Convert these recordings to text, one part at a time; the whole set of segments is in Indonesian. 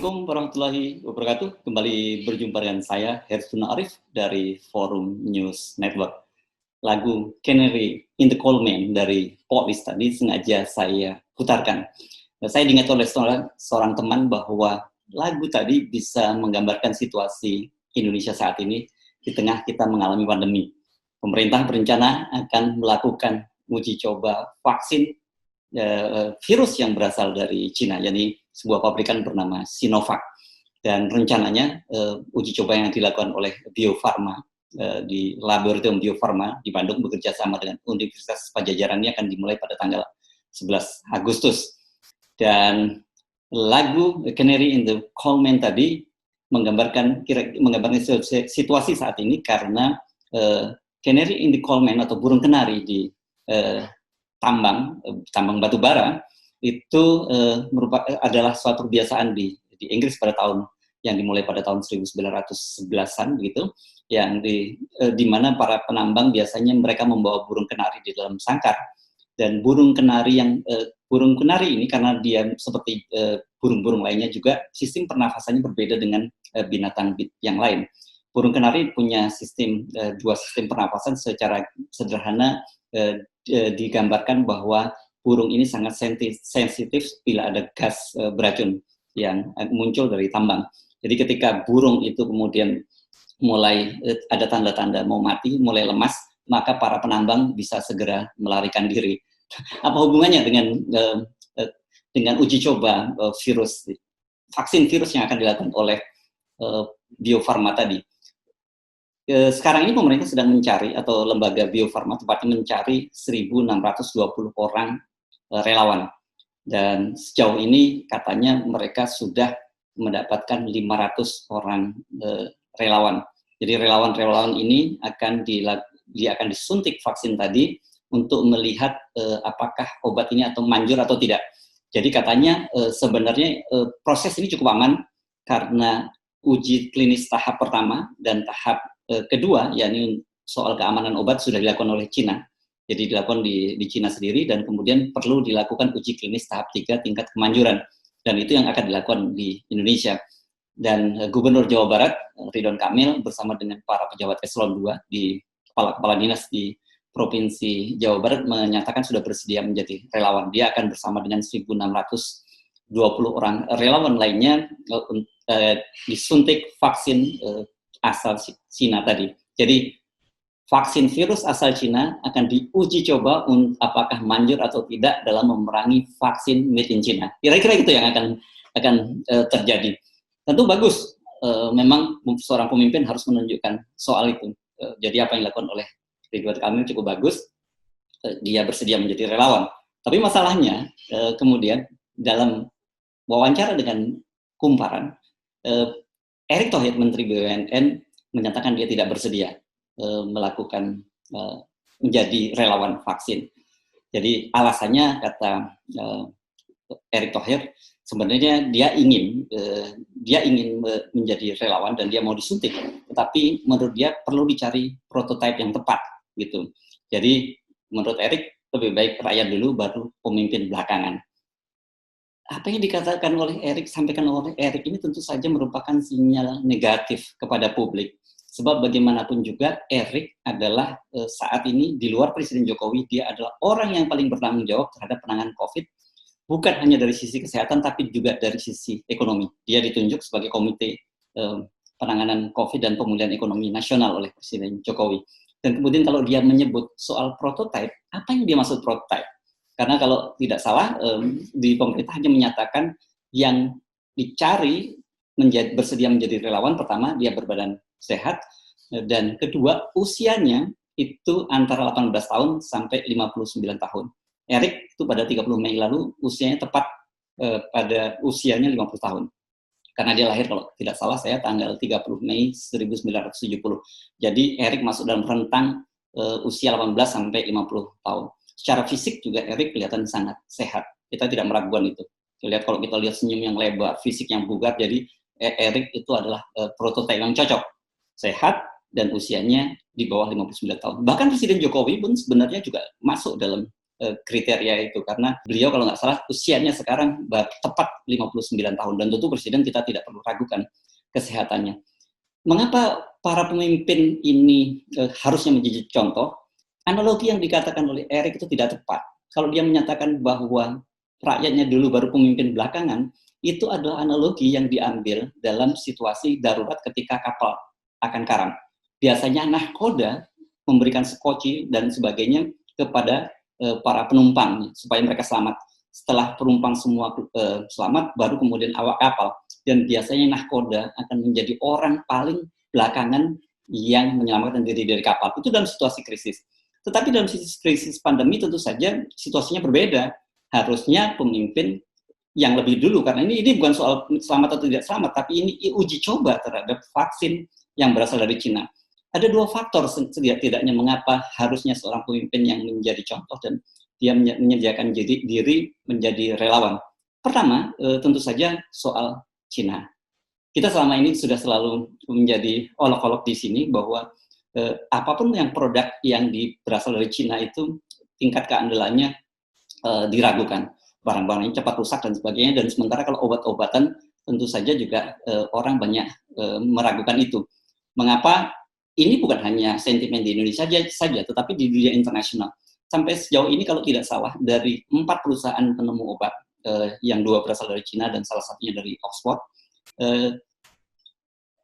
Assalamualaikum warahmatullahi wabarakatuh. Kembali berjumpa dengan saya, Herzuna Arif dari Forum News Network. Lagu Canary in the Coal Mine dari Police tadi sengaja saya putarkan. Saya diingat oleh seorang teman bahwa lagu tadi bisa menggambarkan situasi Indonesia saat ini di tengah kita mengalami pandemi. Pemerintah berencana akan melakukan uji coba vaksin virus yang berasal dari Cina, yakni sebuah pabrikan bernama Sinovac. Dan rencananya uji coba yang dilakukan oleh Bio Farma di Laboratorium Bio Farma di Bandung bekerja sama dengan Universitas Padjadjaran ini akan dimulai pada tanggal 11 Agustus. Dan lagu Canary in the Coal Mine tadi menggambarkan situasi saat ini karena Canary in the Coal Mine atau burung kenari di tambang batu bara itu adalah suatu kebiasaan di Inggris pada tahun yang dimulai pada tahun 1911-an begitu, yang di mana para penambang biasanya mereka membawa burung kenari di dalam sangkar. Dan burung kenari ini karena dia seperti burung-burung lainnya juga sistem pernafasannya berbeda dengan binatang yang lain. Burung kenari punya dua sistem pernafasan. Secara sederhana digambarkan bahwa burung ini sangat sensitif bila ada gas beracun yang muncul dari tambang. Jadi ketika burung itu kemudian mulai ada tanda-tanda mau mati, mulai lemas, maka para penambang bisa segera melarikan diri. Apa hubungannya dengan uji coba vaksin virus yang akan dilakukan oleh Bio Farma tadi? Sekarang ini pemerintah sedang mencari, atau lembaga Bio Farma tepatnya mencari 1.620 orang relawan. Dan sejauh ini katanya mereka sudah mendapatkan 500 orang relawan. Jadi relawan-relawan ini akan disuntik vaksin tadi untuk melihat apakah obat ini atau manjur atau tidak. Jadi katanya sebenarnya proses ini cukup aman karena uji klinis tahap pertama dan tahap kedua, yakni soal keamanan obat sudah dilakukan oleh Cina. Jadi dilakukan di Cina sendiri dan kemudian perlu dilakukan uji klinis tahap 3 tingkat kemanjuran. Dan itu yang akan dilakukan di Indonesia. Dan Gubernur Jawa Barat, Ridwan Kamil, bersama dengan para pejabat eselon 2 di kepala dinas di Provinsi Jawa Barat menyatakan sudah bersedia menjadi relawan. Dia akan bersama dengan 1.620 orang relawan lainnya disuntik vaksin asal Cina tadi. Jadi vaksin virus asal Cina akan diuji coba apakah manjur atau tidak dalam memerangi vaksin made in China. Kira-kira itu yang akan terjadi. Tentu bagus, memang seorang pemimpin harus menunjukkan soal itu. Jadi apa yang dilakukan oleh Ridwan Kamil cukup bagus, dia bersedia menjadi relawan. Tapi masalahnya kemudian dalam wawancara dengan Kumparan, Erick Thohir, Menteri BUMN, menyatakan dia tidak bersedia melakukan menjadi relawan vaksin. Jadi alasannya, kata Erick Thohir, sebenarnya dia ingin menjadi relawan dan dia mau disuntik, tetapi menurut dia perlu dicari prototipe yang tepat gitu. Jadi menurut Erick lebih baik rakyat dulu baru pemimpin belakangan. Apa yang dikatakan oleh Erick, sampaikan oleh Erick ini tentu saja merupakan sinyal negatif kepada publik. Sebab bagaimanapun juga Erick adalah saat ini di luar Presiden Jokowi, dia adalah orang yang paling bertanggung jawab terhadap penanganan COVID, bukan hanya dari sisi kesehatan tapi juga dari sisi ekonomi. Dia ditunjuk sebagai Komite Penanganan COVID dan Pemulihan Ekonomi Nasional oleh Presiden Jokowi. Dan kemudian kalau dia menyebut soal prototipe, apa yang dia maksud prototipe? Karena kalau tidak salah, di pemerintah hanya menyatakan yang dicari bersedia menjadi relawan, pertama dia berbadan sehat, dan kedua usianya itu antara 18 tahun sampai 59 tahun. Erick itu pada 30 Mei lalu usianya tepat pada usianya 50 tahun. Karena dia lahir kalau tidak salah saya tanggal 30 Mei 1970. Jadi Erick masuk dalam rentang usia 18 sampai 50 tahun. Secara fisik juga Erick kelihatan sangat sehat. Kita tidak meragukan itu. Kalau kita lihat senyum yang lebar, fisik yang bugar, jadi Erick itu adalah prototipe yang cocok. Sehat dan usianya di bawah 59 tahun. Bahkan Presiden Jokowi pun sebenarnya juga masuk dalam kriteria itu, karena beliau kalau nggak salah usianya sekarang tepat 59 tahun, dan tentu presiden kita tidak perlu ragukan kesehatannya. Mengapa para pemimpin ini harusnya menjadi contoh? Analogi yang dikatakan oleh Eric itu tidak tepat. Kalau dia menyatakan bahwa rakyatnya dulu baru pemimpin belakangan, itu adalah analogi yang diambil dalam situasi darurat ketika kapal akan karam. Biasanya nahkoda memberikan skoci dan sebagainya kepada para penumpang supaya mereka selamat. Setelah penumpang semua selamat, baru kemudian awak kapal. Dan biasanya nahkoda akan menjadi orang paling belakangan yang menyelamatkan diri dari kapal. Itu dalam situasi krisis. Tetapi dalam krisis pandemi tentu saja situasinya berbeda. Harusnya pemimpin yang lebih dulu, karena ini bukan soal selamat atau tidak selamat, tapi ini uji coba terhadap vaksin yang berasal dari Cina. Ada dua faktor setidaknya mengapa harusnya seorang pemimpin yang menjadi contoh dan dia menyediakan diri menjadi relawan. Pertama, tentu saja soal Cina. Kita selama ini sudah selalu menjadi olok-olok di sini bahwa apapun yang produk yang berasal dari Cina itu tingkat keandalannya diragukan, barang-barangnya cepat rusak dan sebagainya, dan sementara kalau obat-obatan tentu saja juga orang banyak meragukan itu. Mengapa? Ini bukan hanya sentimen di Indonesia saja, tetapi di dunia internasional. Sampai sejauh ini kalau tidak salah, dari 4 perusahaan penemu obat, yang 2 berasal dari Cina dan salah satunya dari Oxford,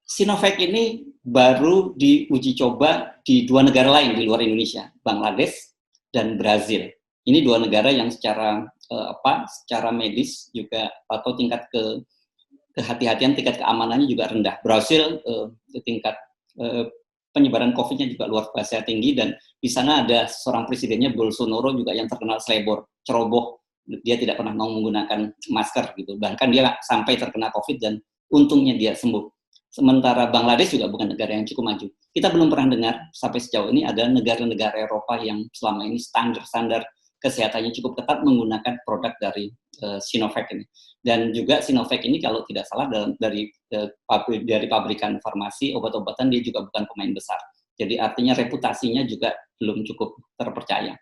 Sinovac ini baru diuji coba di 2 negara lain di luar Indonesia, Bangladesh dan Brazil. Ini 2 negara yang secara medis juga atau tingkat kehati-hatian, tingkat keamanannya juga rendah. Brazil tingkat penyebaran COVID-nya juga luar biasa tinggi, dan di sana ada seorang presidennya Bolsonaro juga yang terkenal selebor, ceroboh. Dia tidak pernah mau menggunakan masker gitu. Bahkan dia sampai terkena COVID dan untungnya dia sembuh. Sementara Bangladesh juga bukan negara yang cukup maju. Kita belum pernah dengar sampai sejauh ini ada negara-negara Eropa yang selama ini standar kesehatannya cukup ketat menggunakan produk dari Sinovac ini. Dan juga Sinovac ini kalau tidak salah dari pabrikan farmasi obat-obatan dia juga bukan pemain besar. Jadi artinya reputasinya juga belum cukup terpercaya.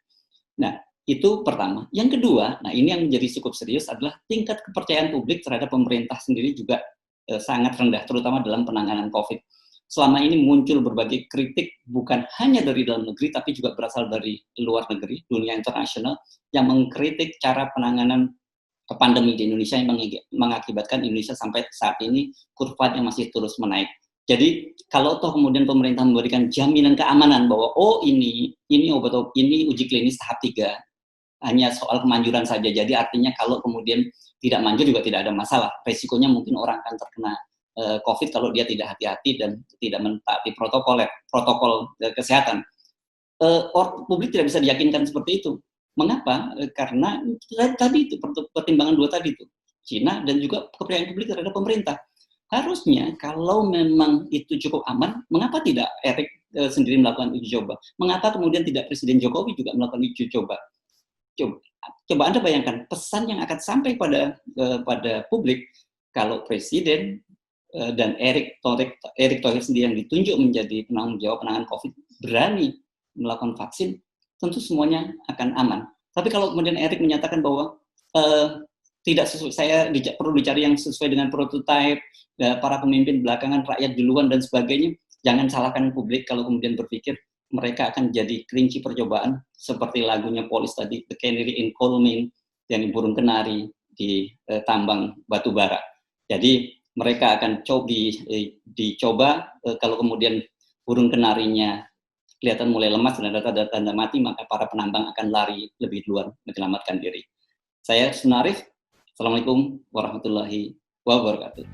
Nah, itu pertama. Yang kedua, nah ini yang menjadi cukup serius adalah tingkat kepercayaan publik terhadap pemerintah sendiri juga sangat rendah, terutama dalam penanganan COVID. Selama ini muncul berbagai kritik bukan hanya dari dalam negeri, tapi juga berasal dari luar negeri, dunia internasional, yang mengkritik cara penanganan pandemi di Indonesia yang mengakibatkan Indonesia sampai saat ini kurvanya masih terus menaik. Jadi kalau toh kemudian pemerintah memberikan jaminan keamanan bahwa ini uji klinis tahap 3, hanya soal kemanjuran saja. Jadi artinya kalau kemudian tidak manjur juga tidak ada masalah. Resikonya mungkin orang akan terkena COVID kalau dia tidak hati-hati dan tidak mentaati protokol kesehatan. Publik tidak bisa diyakinkan seperti itu. Mengapa? Karena tadi itu pertimbangan 2 tadi itu, Cina dan juga kepercayaan publik terhadap pemerintah. Harusnya kalau memang itu cukup aman, mengapa tidak Eric sendiri melakukan uji coba? Mengapa kemudian tidak Presiden Jokowi juga melakukan uji coba? Coba Anda bayangkan pesan yang akan sampai pada publik kalau Presiden dan Erick Thohir sendiri yang ditunjuk menjadi penanggung jawab penanganan COVID berani melakukan vaksin, tentu semuanya akan aman. Tapi kalau kemudian Erick menyatakan bahwa tidak sesuai, saya perlu dicari yang sesuai dengan prototipe, para pemimpin belakangan, rakyat duluan dan sebagainya, jangan salahkan publik kalau kemudian berpikir mereka akan jadi kelinci percobaan seperti lagunya Police tadi, The Canary in Coal Mine, yang burung kenari di tambang batu bara. Jadi mereka akan dicoba, kalau kemudian burung kenarinya kelihatan mulai lemas dan ada tanda mati, maka para penambang akan lari lebih duluan menyelamatkan diri. Saya Sunarif, Assalamualaikum warahmatullahi wabarakatuh.